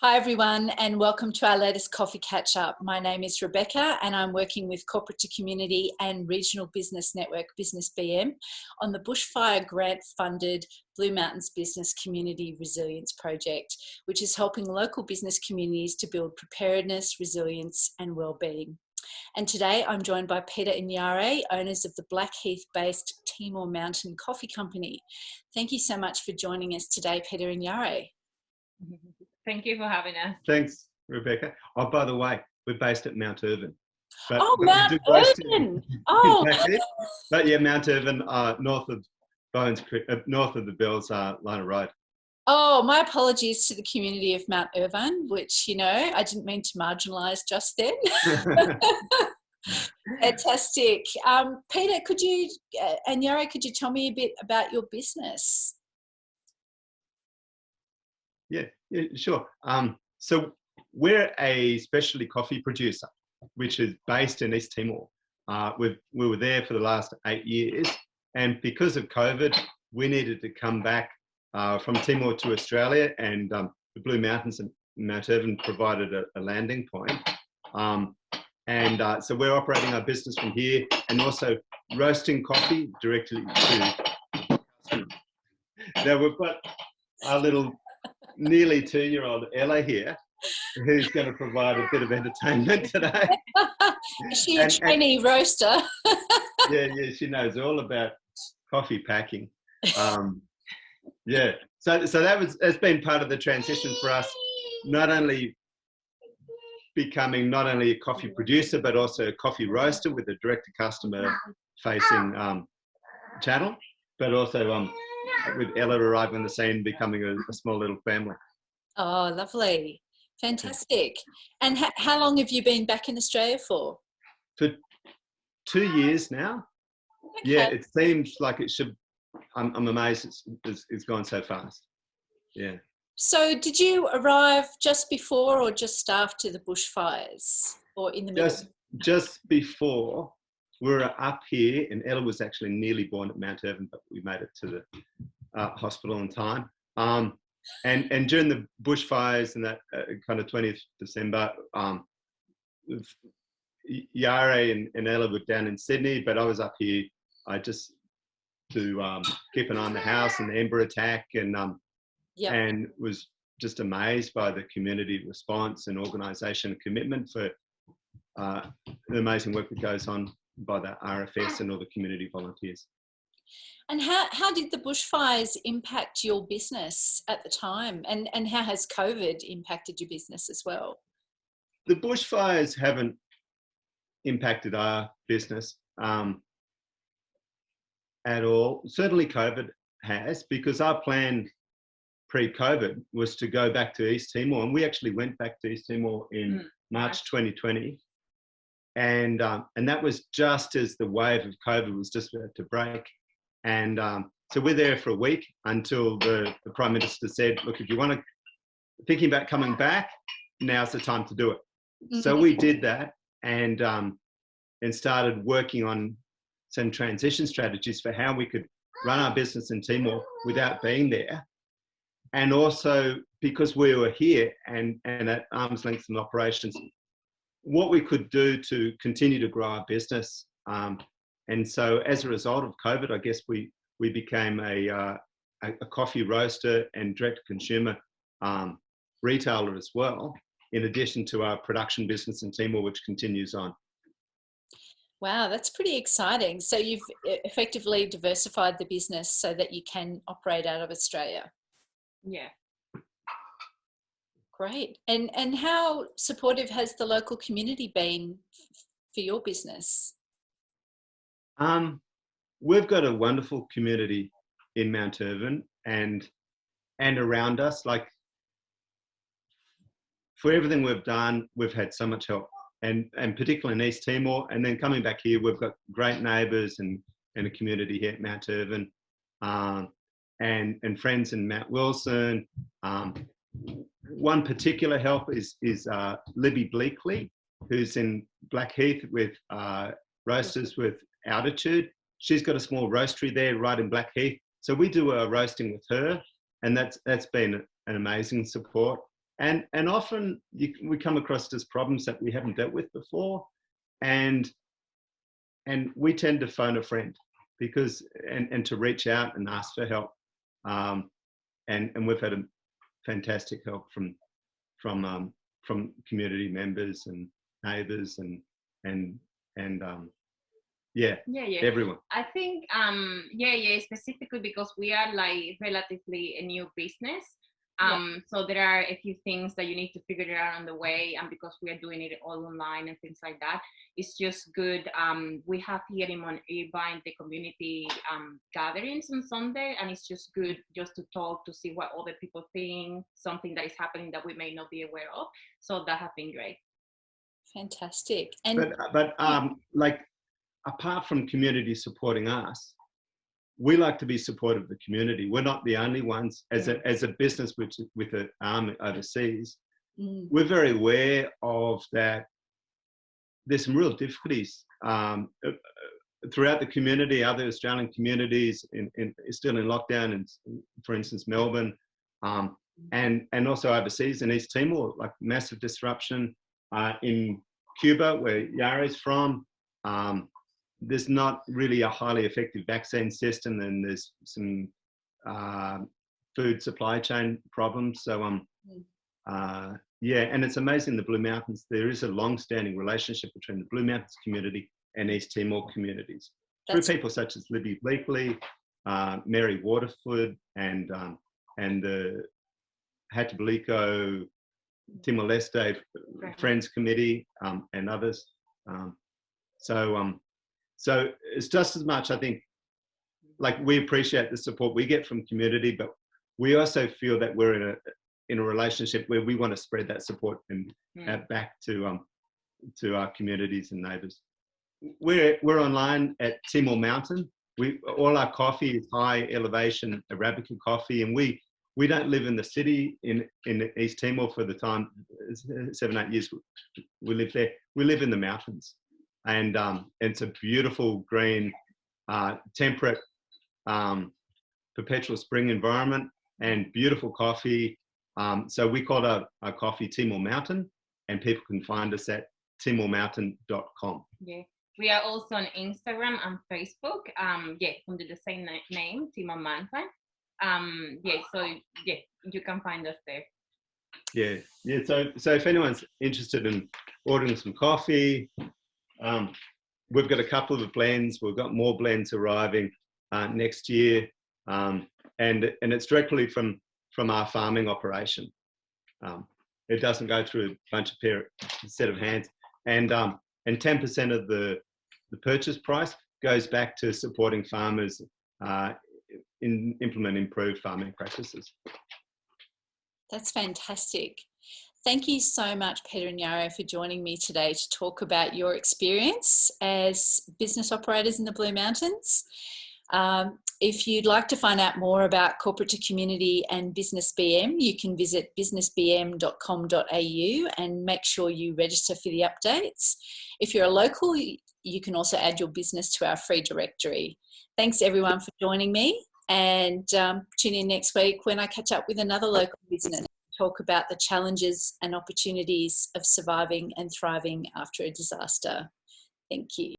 Hi everyone and welcome to our latest coffee catch up. My name is Rebecca and I'm working with Corporate to Community and Regional Business Network Business BM on the bushfire grant funded Blue Mountains Business Community Resilience Project, which is helping local business communities to build preparedness, resilience and well-being. And today I'm joined by Peter and Yareisy, owners of the Blackheath-based Timor Mountain Coffee Company. Thank you so much for joining us today, Peter and Yareisy. Thank you for having us. Thanks, Rebecca. Oh, by the way, we're based at Mount Irvin. Mount Irvin! Oh, but yeah, Mount Irvin, north of Bones Creek, north of the Bells line of road. Oh, my apologies to the community of Mount Irvin, which, you know, I didn't mean to marginalise just then. Fantastic. Peter, could you, and Yareisy, could you tell me a bit about your business? Yeah, sure. So we're a specialty coffee producer, which is based in East Timor. We were there for the last 8 years, and because of COVID, we needed to come back from Timor to Australia, and the Blue Mountains and Mount Irvin provided a landing point. So we're operating our business from here and also roasting coffee directly to customers. Now we've got our little nearly 2-year-old Ella here, who's going to provide a bit of entertainment today. Is she a trainee roaster? Yeah, she knows all about coffee packing. Yeah, so that's been part of the transition for us, not only becoming not only a coffee producer but also a coffee roaster with a direct-to-customer facing channel, but also with Ella arriving on the scene, becoming a small little family. Oh, lovely. Fantastic. And how long have you been back in Australia for? For 2 years now. Okay. Yeah, it seems like it should. I'm amazed it's gone so fast. Yeah. So did you arrive just before or just after the bushfires, or in the middle? Just before. We were up here, and Ella was actually nearly born at Mount Irvin, but we made it to the hospital in time. And during the bushfires and that kind of 20th December, Yareisy and Ella were down in Sydney, but I was up here. I just to keep an eye on the house and the Ember attack, and was just amazed by the community response and organisation and commitment for the amazing work that goes on by the RFS and all the community volunteers. And how did the bushfires impact your business at the time? And how has COVID impacted your business as well? The bushfires haven't impacted our business at all. Certainly COVID has, because our plan pre-COVID was to go back to East Timor, and we actually went back to East Timor in March 2020. And that was just as the wave of COVID was just about to break. And so we're there for a week until the Prime Minister said, look, if you want to, thinking about coming back, now's the time to do it. Mm-hmm. So we did that and started working on some transition strategies for how we could run our business in Timor without being there. And also because we were here and at arm's length in operations, what we could do to continue to grow our business. And so as a result of COVID, I guess we became a coffee roaster and direct-to-consumer retailer as well, in addition to our production business in Timor, which continues on. Wow, that's pretty exciting. So you've effectively diversified the business so that you can operate out of Australia. Yeah. Great. And how supportive has the local community been for your business? We've got a wonderful community in Mount Irvin and around us. Like, for everything we've done, we've had so much help, and particularly in East Timor. And then coming back here, we've got great neighbours and a community here at Mount Irvin, and friends in Mount Wilson. One particular help is Libby Bleakley, who's in Blackheath with roasters with altitude. She's got a small roastery there right in Blackheath. So we do a roasting with her, and that's been an amazing support. and often we come across just problems that we haven't dealt with before, and we tend to phone a friend because and to reach out and ask for help, and we've had a fantastic help from community members and neighbours and everyone. I think specifically because we are like relatively a new business. So there are a few things that you need to figure out on the way, and because we are doing it all online and things like that, it's just good. We have here in Irvine the community gatherings on Sunday, and it's just good just to talk, to see what other people think, something that is happening that we may not be aware of. So that has been great. Fantastic. And but like, apart from community supporting us, we like to be supportive of the community. We're not the only ones. As a business with an arm overseas, we're very aware of that. There's some real difficulties throughout the community. Other Australian communities still in lockdown, and for instance Melbourne, and also overseas in East Timor, like massive disruption. In Cuba, where Yarei's from, there's not really a highly effective vaccine system, and there's some food supply chain problems. So and it's amazing, the Blue Mountains, there is a long-standing relationship between the Blue Mountains community and East Timor communities through people such as Libby Bleakley, Mary Waterford, and the Hattabalico Timor-Leste Friends Committee, and others. So it's just as much, I think, like, we appreciate the support we get from community, but we also feel that we're in a relationship where we want to spread that support and back to our communities and neighbours. We're online at Timor Mountain. All our coffee is high elevation Arabica coffee, and we don't live in the city in East Timor for the time 7-8 years we live there. We live in the mountains. And it's a beautiful green, temperate, perpetual spring environment, and beautiful coffee. So we call our coffee Timor Mountain, and people can find us at timormountain.com. Yeah, we are also on Instagram and Facebook. Under the same name, Timor Mountain. You can find us there. Yeah. So if anyone's interested in ordering some coffee, we've got a couple of blends. We've got more blends arriving next year, and it's directly from our farming operation. It doesn't go through a set of hands, and 10% of the purchase price goes back to supporting farmers in implementing improved farming practices. that's fantastic. Thank you so much, Peter and Yaro, for joining me today to talk about your experience as business operators in the Blue Mountains. If you'd like to find out more about corporate to community and business BM, you can visit businessbm.com.au and make sure you register for the updates. If you're a local, you can also add your business to our free directory. Thanks everyone for joining me, and tune in next week when I catch up with another local business. Talk about the challenges and opportunities of surviving and thriving after a disaster. Thank you.